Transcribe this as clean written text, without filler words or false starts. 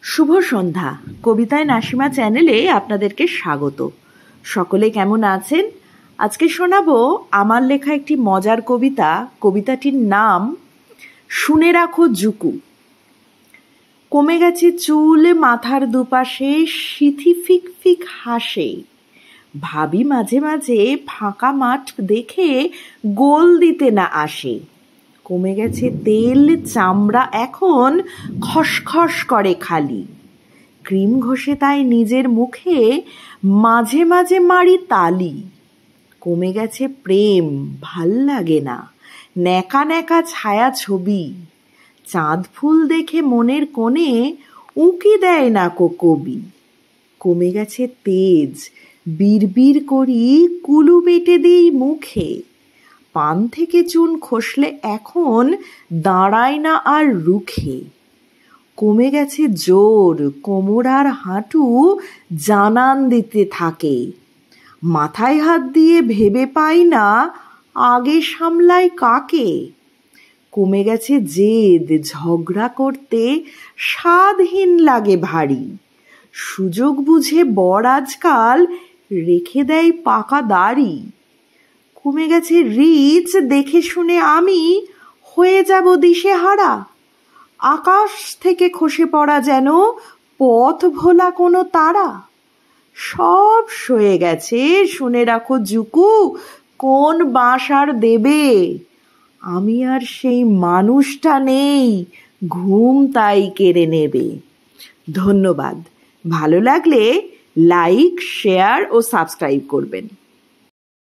শুভ সন্ধ্যা। কবিতায় নাসিমা চ্যানেলে আপনাদেরকে স্বাগত। সকলে কেমন আছেন? আজকে শোনাবো আমার লেখা একটি মজার কবিতা। কবিতাটির নাম শুনে রাখো জুকু। কমে গেছে চুল মাথার দুপাশে, সিথি ফিক ফিক হাসে। ভাবি মাঝে মাঝে ফাঁকা মাঠ দেখে গোল দিতে না আসে। কমে গেছে তেল, চামড়া এখন খসখস করে খালি। ক্রিম ঘষে তাই নিজের মুখে মাঝে মাঝে মারি তালি। কমে গেছে প্রেম, ভাল লাগে না, ন্যাকা ন্যাকা ছায়া ছবি। চাঁদ ফুল দেখে মনের কোণে উঁকি দেয় না কো কবি। কমে গেছে তেজ, বিড়বিড় করি কুলু বেটে দিই মুখে। পান থেকে চুন খসলে এখন দাঁড়ায় না আর রুখে। কমে গেছে জোর, কোমর আর হাঁটু জানান দিতে থাকে। মাথায় হাত দিয়ে ভেবে পাই না আগে সামলায় কাকে। কমে গেছে জেদ, ঝগড়া করতে স্বাদহীন লাগে ভারী। সুযোগ বুঝে বর আজকাল রেখে দেয় পাকা দাড়ি। কমে গেছে রিচ, দেখে শুনে আমি হয়ে যাব দিশেহারা। আকাশ থেকে খসে পড়া যেন পথ ভোলা কোনো তারা। সব সয়ে গেছে, শুনে রাখো জুকু, কোন বাঁশ আর দেবে। আমি আর সেই মানুষটা নেই, ঘুম তাই কেড়ে নেবে। ধন্যবাদ। ভালো লাগলে লাইক, শেয়ার ও সাবস্ক্রাইব করবেন।